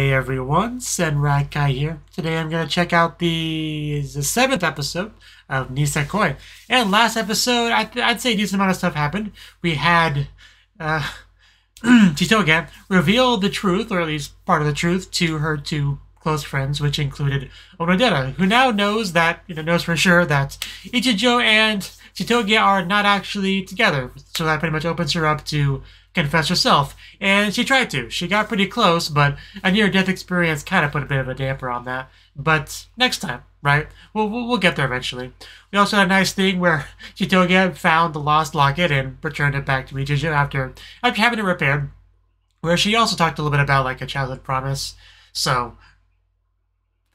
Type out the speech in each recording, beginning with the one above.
Hey everyone, Senrakai here. Today I'm going to check out the 7th episode of Nisekoi. And last episode, I'd say a decent amount of stuff happened. We had Chitoge reveal the truth, or at least part of the truth, to her two close friends, which included Onodera, who now knows knows for sure that Ichijo and Chitoge are not actually together. So that pretty much opens her up to confess herself. And she tried to. She got pretty close, but a near-death experience kind of put a bit of a damper on that. But next time, right? We'll get there eventually. We also had a nice thing where Chitoge found the lost locket and returned it back to Ichijo after having it repaired, where she also talked a little bit about like a childhood promise. So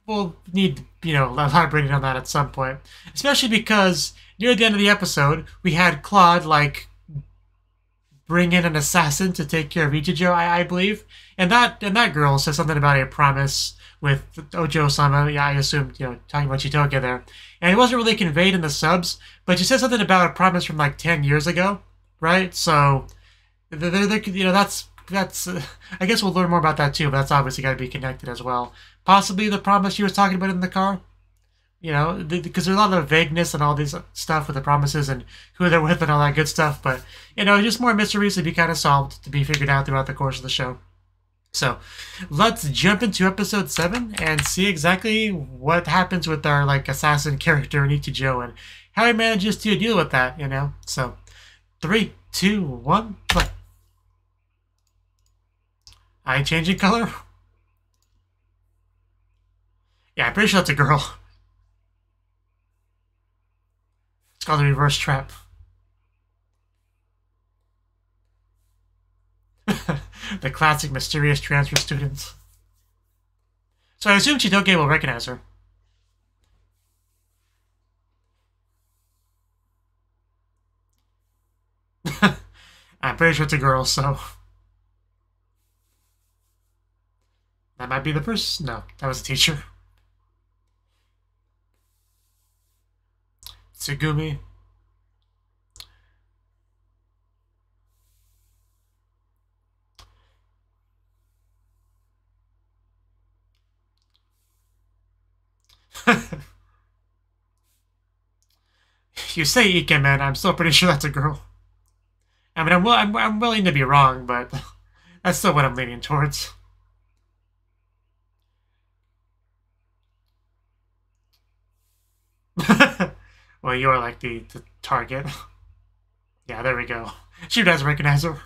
we'll need, elaborating on that at some point. Especially because near the end of the episode, we had Claud, bring in an assassin to take care of Ichijo, I believe. And that girl says something about a promise with Ojo-sama. Yeah, I assumed, talking about Chitoge there. And it wasn't really conveyed in the subs, but she said something about a promise from 10 years ago, right? So, that's I guess we'll learn more about that too, but that's obviously got to be connected as well. Possibly the promise she was talking about in the car. Because there's a lot of vagueness and all this stuff with the promises and who they're with and all that good stuff. But, just more mysteries to be kind of solved, to be figured out throughout the course of the show. So, let's jump into episode 7 and see exactly what happens with our, assassin character Ichijo and how he manages to deal with that, So, 3, 2, 1, play. Eye changing color? Yeah, I'm pretty sure that's a girl. It's called the reverse trap. The classic mysterious transfer students. So I assume Chitoge will recognize her. I'm pretty sure it's a girl, so... That might be the person? No, that was a teacher. Tsugumi. You say Ikemen, I'm still pretty sure that's a girl. I mean, I'm willing to be wrong, but that's still what I'm leaning towards. Well, you're like the target. Yeah, there we go. She does recognize her.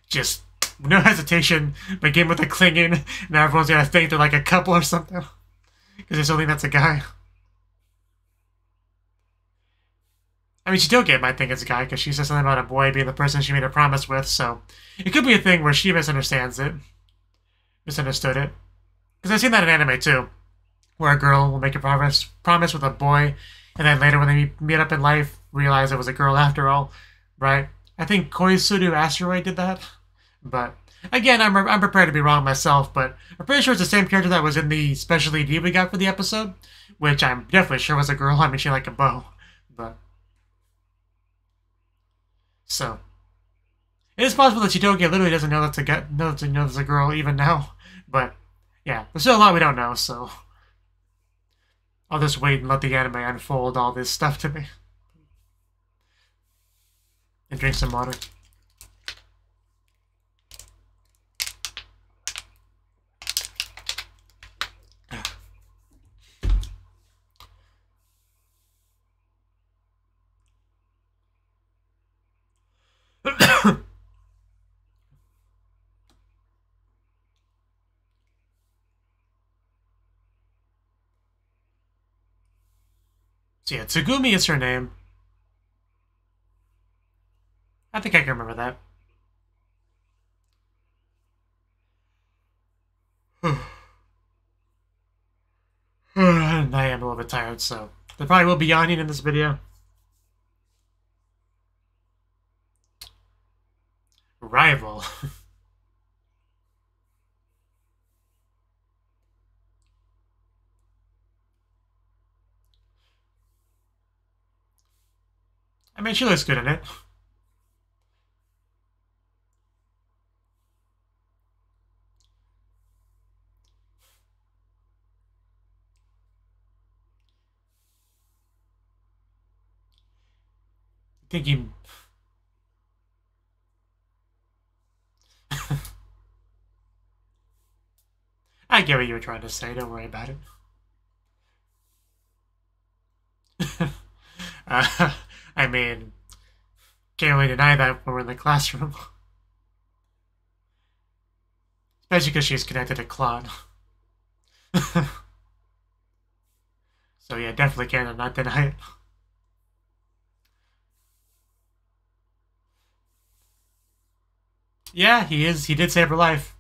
Just no hesitation, begin with a clinging. Now everyone's gonna think they're like a couple or something. Because they still think that's a guy. I mean, Chitoge might think it's a guy because she says something about a boy being the person she made a promise with, so it could be a thing where she misunderstood it. Because I've seen that in anime too, where a girl will make a promise with a boy, and then later when they meet up in life, realize it was a girl after all, right? I think Koizuru Asteroid did that, but again, I'm prepared to be wrong myself, but I'm pretty sure it's the same character that was in the special ED we got for the episode, which I'm definitely sure was a girl. I mean, she had like a bow, but... So, it is possible that Chitoge literally doesn't know that's a girl even now, but yeah, there's still a lot we don't know, so I'll just wait and let the anime unfold all this stuff to me. And drink some water. So yeah, Tsugumi is her name. I think I can remember that. I am a little bit tired, so there probably will be yawning in this video. Rival. I mean, she looks good in it. think he... I get what you were trying to say. Don't worry about it. I mean, can't really deny that when we're in the classroom. Especially because she's connected to Claud. So yeah, definitely can't not deny it. Yeah, he is. He did save her life.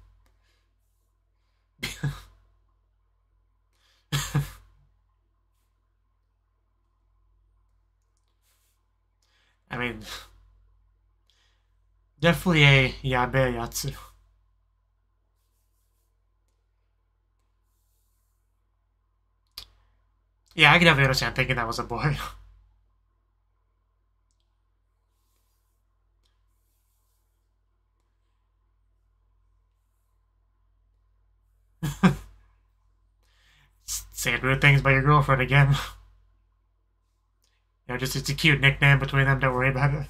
I mean, definitely a yabe yatsu. Yeah, I can definitely understand thinking that was a boy. Saying rude things about your girlfriend again. You know, just it's a cute nickname between them. Don't worry about it.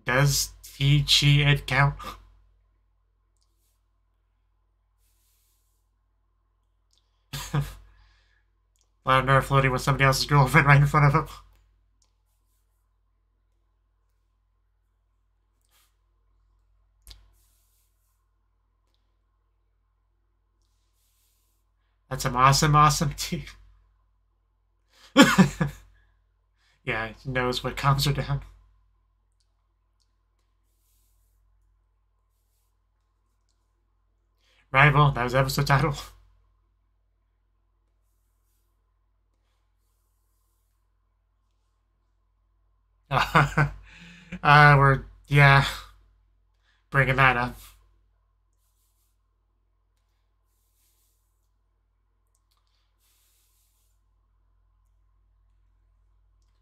Does he, she, it count? A lot of nerve floating with somebody else's girlfriend right in front of him. That's some awesome tea. Yeah, he knows what calms her down. Rival, that was the episode title. We're, yeah, bringing that up.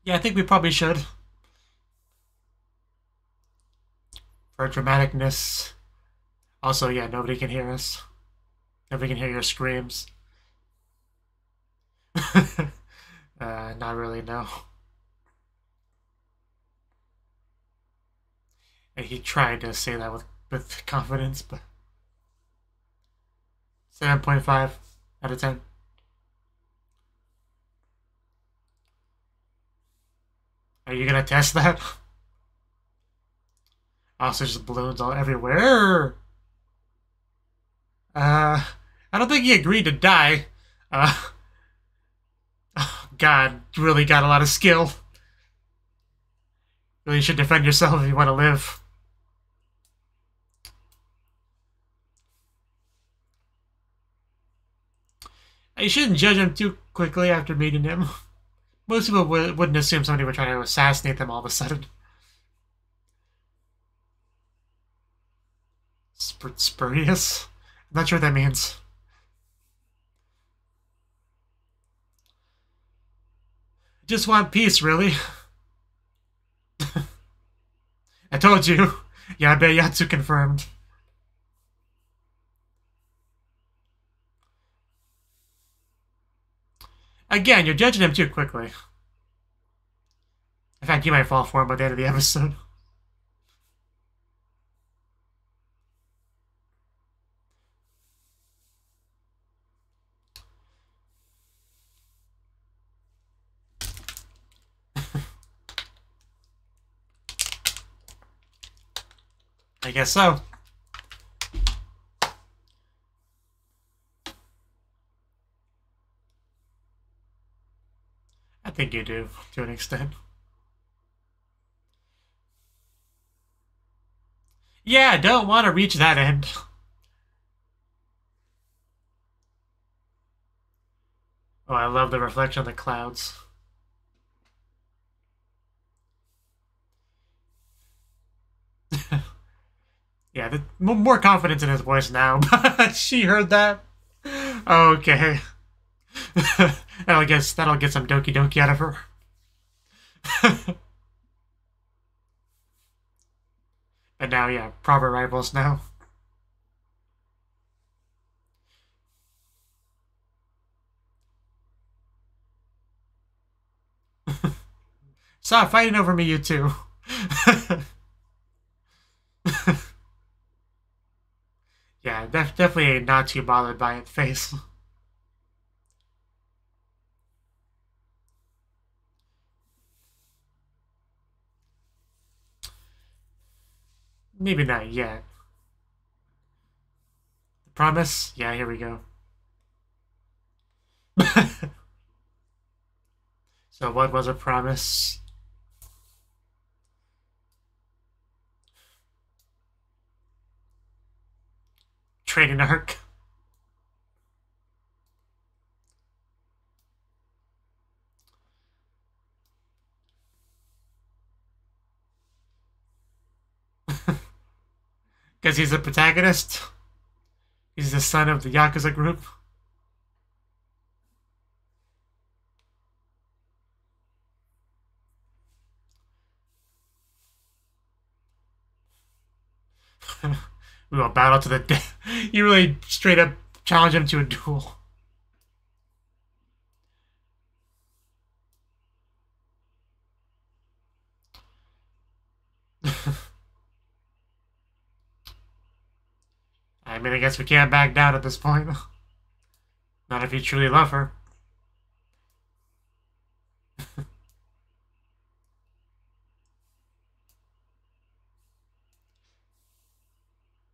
Yeah, I think we probably should. For dramaticness. Also, yeah, nobody can hear us. Nobody can hear your screams. Not really, no. And he tried to say that with confidence, but 7.5 out of 10. Are you gonna test that? Also, just balloons all everywhere. I don't think he agreed to die. Oh, God, you really got a lot of skill. Really should defend yourself if you want to live. You shouldn't judge him too quickly after meeting him. Most people wouldn't assume somebody would try to assassinate them all of a sudden. Spurious? I'm not sure what that means. Just want peace, really. I told you. Yabe Yatsu confirmed. Again, you're judging him too quickly. In fact, you might fall for him by the end of the episode. I guess so. I think you do, to an extent. Yeah, I don't want to reach that end. Oh, I love the reflection of the clouds. Yeah, more confidence in his voice now. She heard that. Okay. that'll get some Doki Doki out of her. And now, yeah, proper rivals now. Stop fighting over me, you two. Yeah, definitely not too bothered by it face. Maybe not yet. Promise? Yeah, here we go. So what was a promise? Training arc. Because he's the protagonist. He's the son of the Yakuza group. We will battle to the death. You really straight up challenge him to a duel. I mean, I guess we can't back down at this point. Not if you truly love her.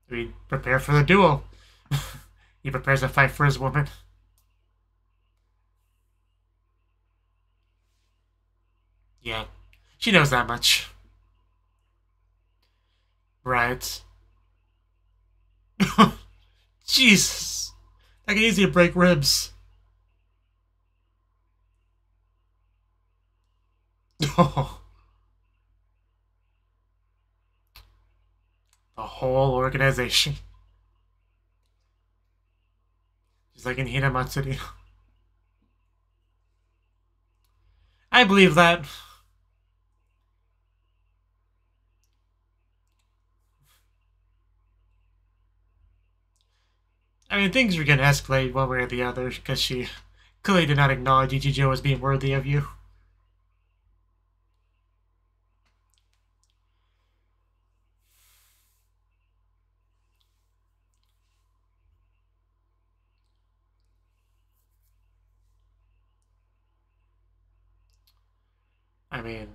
We prepare for the duel. He prepares to fight for his woman. Yeah, she knows that much. Right. Jesus. That can easily break ribs. Oh. The whole organization. Just like in Hinamatsuri. I believe that. I mean, things were going to escalate one way or the other because she clearly did not acknowledge Ichijo as being worthy of you. I mean,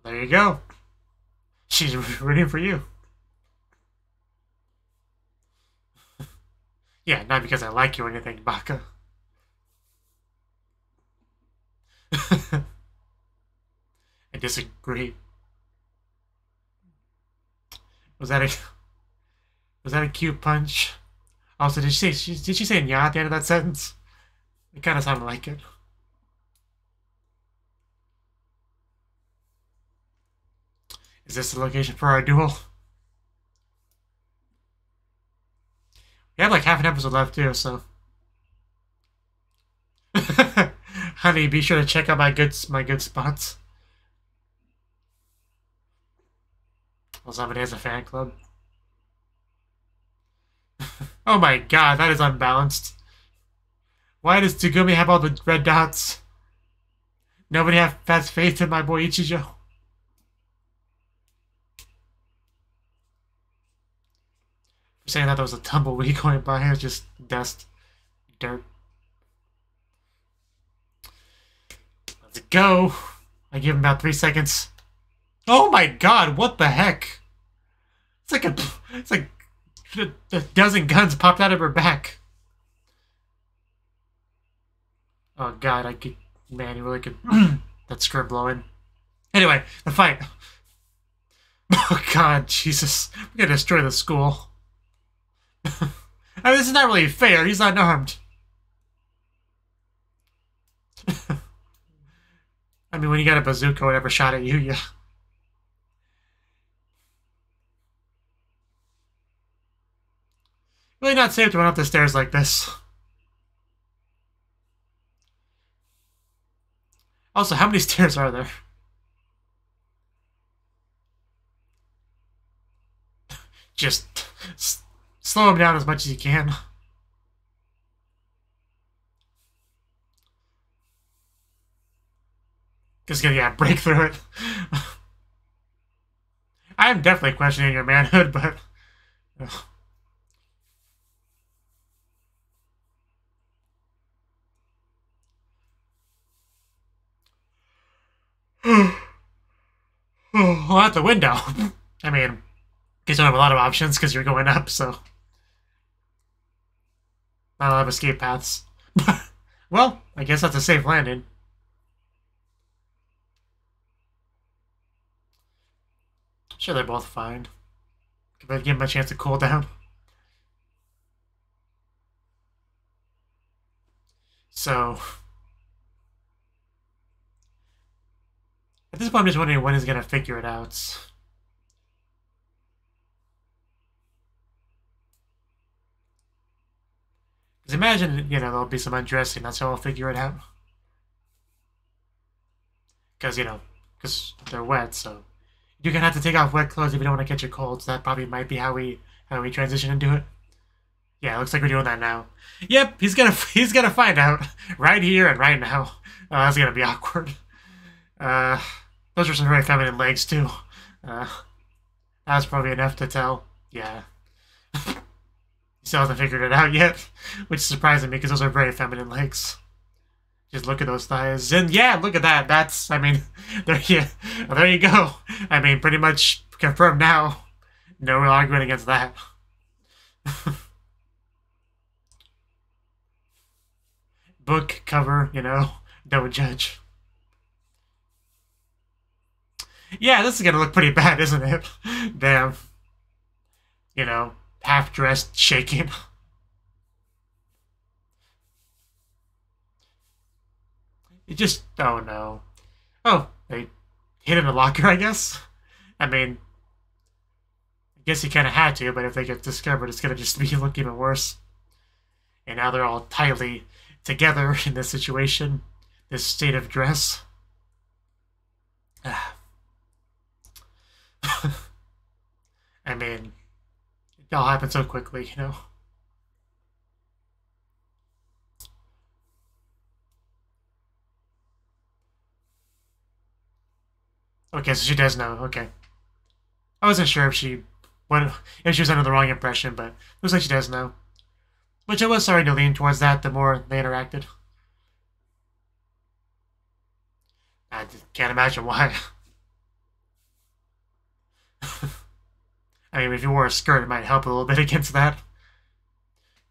there you go. She's rooting for you. Yeah, not because I like you or anything, Baka. I disagree. Was that a cute punch? Also, did she say nya at the end of that sentence? It kind of sounded like it. Is this the location for our duel? We have like half an episode left too, so. Honey, be sure to check out my good spots. Well, somebody has a fan club. Oh my god, that is unbalanced. Why does Tsugumi have all the red dots? Nobody has faith in my boy Ichijo. For saying that there was a tumbleweed going by, it was just dust, dirt. Let's go. I give him about 3 seconds. Oh my god, what the heck? It's like a dozen guns popped out of her back. Oh god, man, you really could that skirt blowing. Anyway, the fight. Oh god, Jesus. We're gonna destroy the school. I mean, this is not really fair. He's not armed. I mean, when you got a bazooka or whatever shot at you, yeah. Really not safe to run up the stairs like this. Also, how many stairs are there? Just slow him down as much as you can. Just gonna, yeah, break through it. I'm definitely questioning your manhood, but... well, out the window. I mean, you don't have a lot of options because you're going up, so... Not a lot of escape paths. Well, I guess that's a safe landing. Sure, they're both fine. Give them a chance to cool down. So... At this point, I'm just wondering when he's gonna figure it out. Because imagine, there'll be some undressing, that's how I'll figure it out. Because, because they're wet, so... You're gonna have to take off wet clothes if you don't want to catch a cold, so that probably might be how we transition into it. Yeah, it looks like we're doing that now. Yep, he's gonna find out right here and right now. That's gonna be awkward. Those are some very feminine legs too. That's probably enough to tell. Yeah. He still hasn't figured it out yet, which is surprising me because those are very feminine legs. Just look at those thighs. And yeah, look at that. That's, I mean, there you go. I mean, pretty much confirmed now. No real argument against that. Book cover, don't judge. Yeah, this is gonna look pretty bad, isn't it? Damn. Half-dressed, shaking. It just... Oh, no. Oh, they hid in a locker, I guess? I mean... I guess you kind of had to, but if they get discovered, it's gonna just look even worse. And now they're all tightly together in this situation. This state of dress. I mean... It all happened so quickly, Okay, so she does know. Okay. I wasn't sure if she was under the wrong impression, but looks like she does know. Which I was starting to lean towards that the more they interacted. I can't imagine why. I mean, if you wore a skirt, it might help a little bit against that.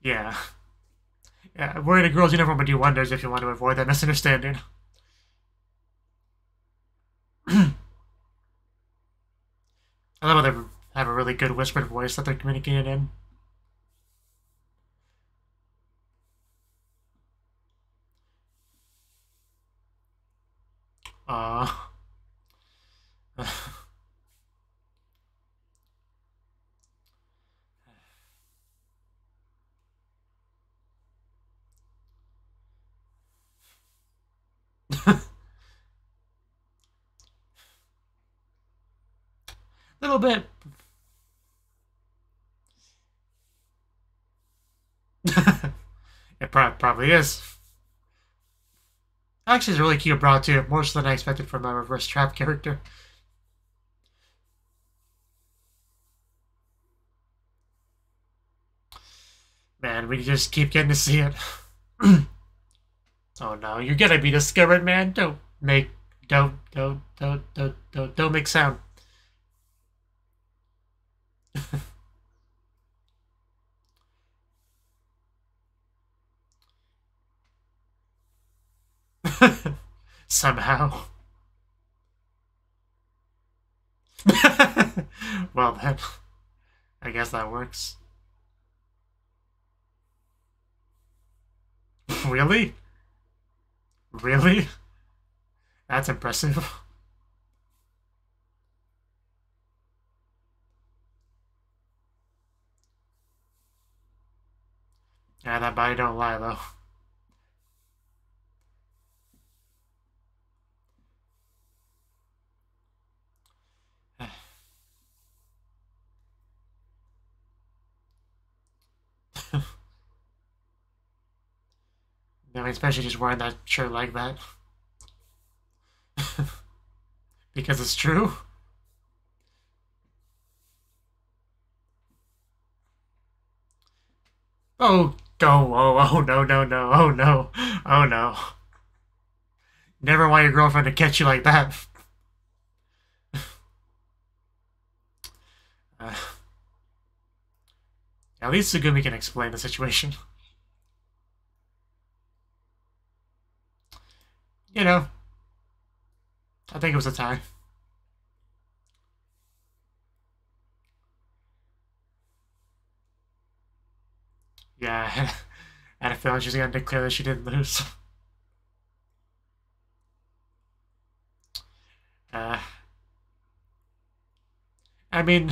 Yeah. Yeah, wearing a girl's uniform would do wonders if you want to avoid that misunderstanding. I love how they have a really good whispered voice that they're communicating in. Little bit. It probably is. Actually, it's a really cute bra too, more so than I expected from a reverse trap character. Man, we just keep getting to see it. Oh no, you're gonna be discovered, man. Don't make sound. Somehow. Well then, I guess that works. Really? Really? That's impressive. Yeah, that body don't lie, though. I mean, especially just wearing that shirt like that. Because it's true. Oh, go! Oh, no, no, no! Oh no! Oh no! Never want your girlfriend to catch you like that. Uh, at least Tsugumi can explain the situation. You know, I think it was a tie. Yeah, I had a feeling she was going to declare that she didn't lose. Uh, I mean,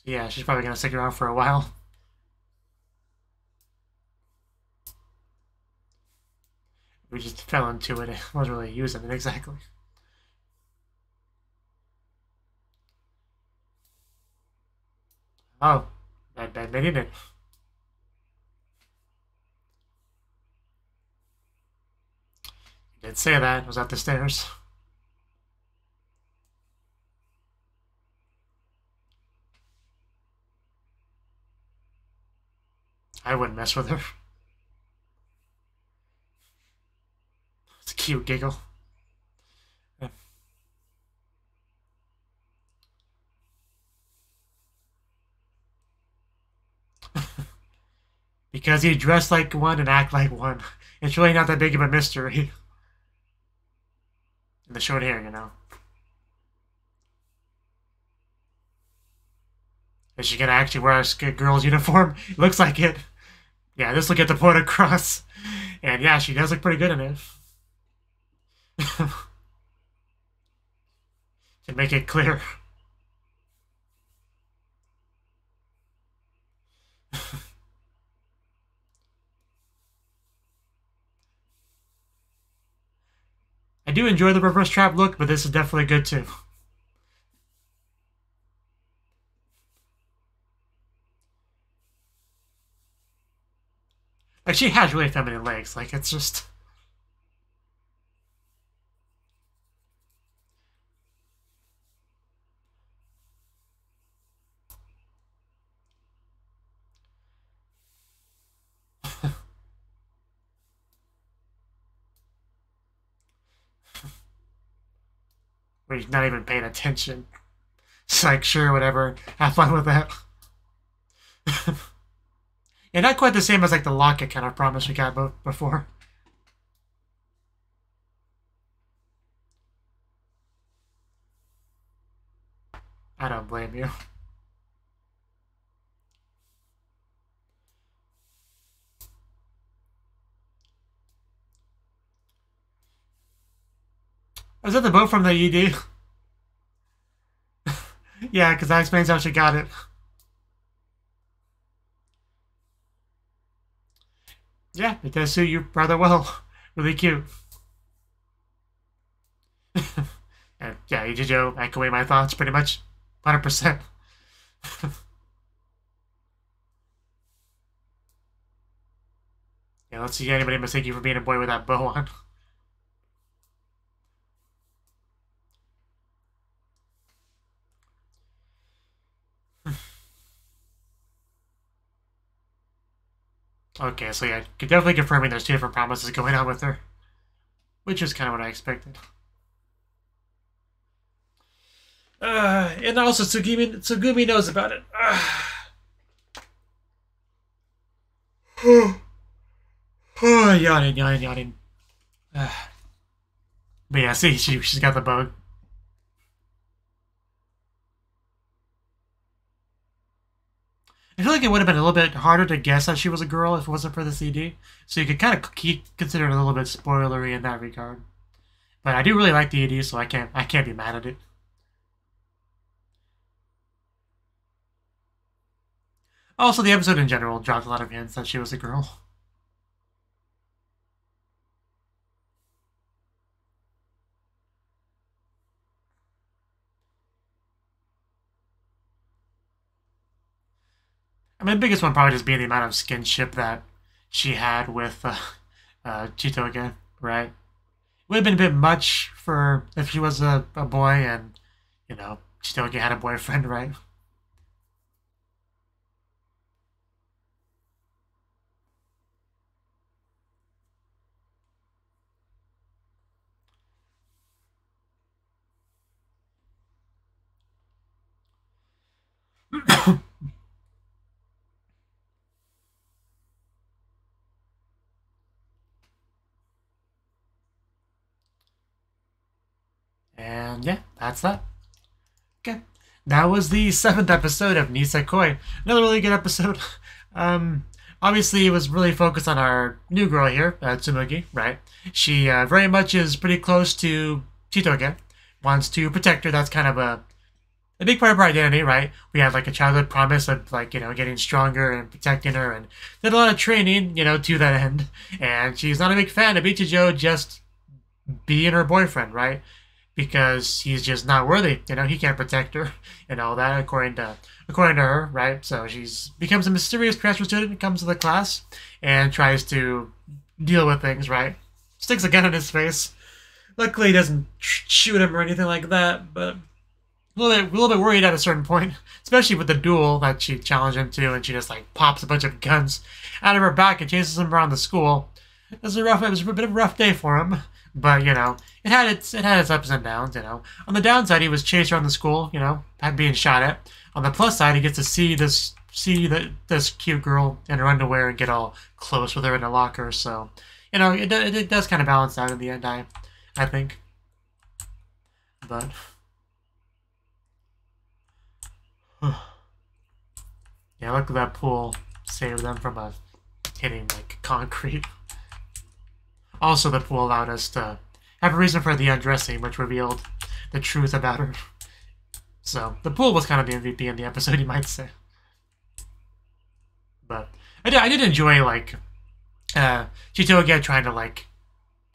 yeah, she's probably going to stick around for a while. We just fell into it. It wasn't really using it exactly. Oh, I admitted it. You did say that. It was up the stairs. I wouldn't mess with her. It's a cute giggle. Because you dress like one and act like one. It's really not that big of a mystery. And the short hair, you know. Is she gonna actually wear a girl's uniform? It looks like it. Yeah, this will get the point across. And yeah, she does look pretty good in it. To make it clear. I do enjoy the reverse trap look, but this is definitely good too. Like, she has really feminine legs. Like, it's just... We're not even paying attention. It's like, sure, whatever. Have fun with that. Yeah, not quite the same as, like, the locket kind of promise we got before. I don't blame you. Is that the boat from the ED? Yeah, because that explains how she got it. Yeah, it does suit you rather well. Really cute. And yeah, Ichijo echoing my thoughts pretty much 100%. Yeah, let's see anybody mistake you for being a boy with that bow on. Okay, so yeah, definitely confirming there's two different promises going on with her. Which is kind of what I expected. And also Tsugumi knows about it. Yawning. But yeah, see, she's got the bug. I feel like it would have been a little bit harder to guess that she was a girl if it wasn't for the CD. So you could kind of consider it a little bit spoilery in that regard. But I do really like the ED, so I can't be mad at it. Also, the episode in general dropped a lot of hints that she was a girl. mean, the biggest one probably just being the amount of skinship that she had with Chitoge, right? It would have been a bit much for if she was a boy and, you know, Chitoge had a boyfriend, right? And yeah, that's that. Okay. That was the 7th episode of Nisekoi. Another really good episode. Obviously, it was really focused on our new girl here, Tsumugi, right? She very much is pretty close to Chitoge. Wants to protect her. That's kind of a big part of her identity, right? We had like a childhood promise of like, you know, getting stronger and protecting her, and did a lot of training, you know, to that end. And she's not a big fan of Ichijo just being her boyfriend, right? Because he's just not worthy. You know, he can't protect her and all that, according to her, right? So she's becomes a mysterious transfer student, comes to the class, and tries to deal with things, right? Sticks a gun in his face. Luckily, he doesn't shoot him or anything like that, but a little bit worried at a certain point, especially with the duel that she challenged him to, and she just like pops a bunch of guns out of her back and chases him around the school. It was a bit of a rough day for him. But, you know, it had its ups and downs, you know. On the downside, he was chased around the school, you know, being shot at. On the plus side, he gets to see this cute girl in her underwear and get all close with her in a locker. So, you know, it does kind of balance out in the end, I think. But yeah, look at that pool saved them from hitting like concrete. Also, the pool allowed us to have a reason for the undressing, which revealed the truth about her. So, the pool was kind of the MVP in the episode, you might say. But I did enjoy, like, Chitoge trying to, like,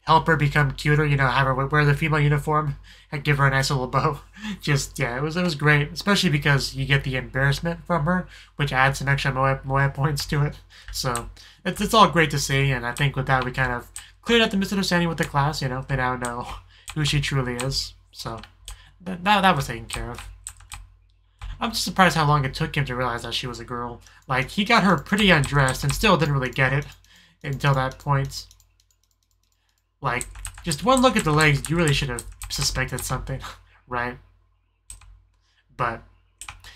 help her become cuter, you know, have her wear the female uniform and give her a nice little bow. Just, yeah, it was great, especially because you get the embarrassment from her, which adds some extra moe points to it. So, it's all great to see, and I think with that we kind of cleared up the misunderstanding with the class, you know. They now know who she truly is. So, that was taken care of. I'm just surprised how long it took him to realize that she was a girl. Like, he got her pretty undressed and still didn't really get it until that point. Like, just one look at the legs, you really should have suspected something, right? But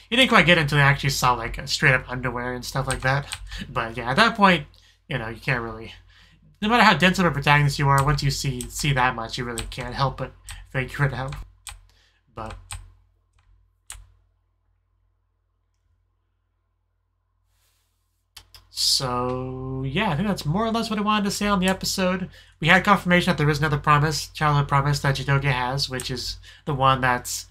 he didn't quite get it until they actually saw, like, a straight-up underwear and stuff like that. But, yeah, at that point, you know, you can't really... No matter how dense of a protagonist you are, once you see that much, you really can't help but figure it out. But... So, yeah, I think that's more or less what I wanted to say on the episode. We had confirmation that there is another promise, childhood promise, that Chitoge has, which is the one that's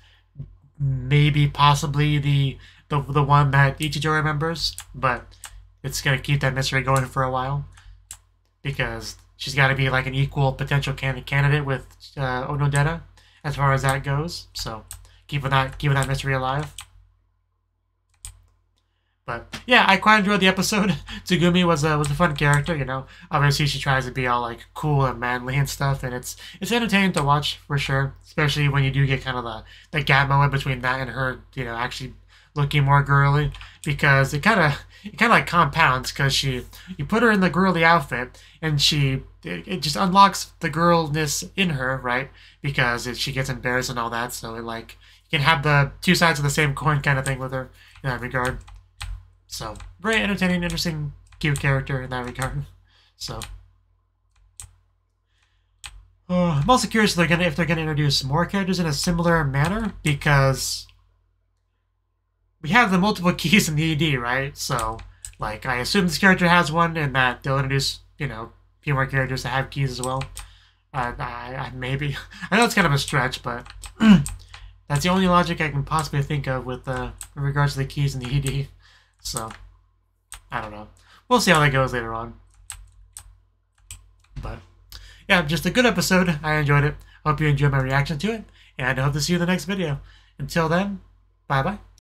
maybe possibly the one that Ichijo remembers, but it's going to keep that mystery going for a while, because she's got to be like an equal potential candidate with Onodera as far as that goes, so keeping that mystery alive. But yeah, I quite enjoyed the episode. Tsugumi was a fun character, you know. Obviously, she tries to be all like cool and manly and stuff, and it's entertaining to watch for sure. Especially when you do get kind of the gap moment between that and her, you know, actually looking more girly, because it kind of like compounds, because you put her in the girly outfit and it just unlocks the girlness in her, right? Because she gets embarrassed and all that, so it like you can have the two sides of the same coin kind of thing with her in that regard. So, very entertaining, interesting, cute character in that regard. So, I'm also curious if they're gonna introduce more characters in a similar manner, because we have the multiple keys in the ED, right? So, like, I assume this character has one, and that they'll introduce, you know, a few more characters that have keys as well. Maybe. I know it's kind of a stretch, but that's the only logic I can possibly think of with in regards to the keys in the ED. So, I don't know. We'll see how that goes later on. But, yeah, just a good episode. I enjoyed it. Hope you enjoyed my reaction to it. And I hope to see you in the next video. Until then, bye-bye.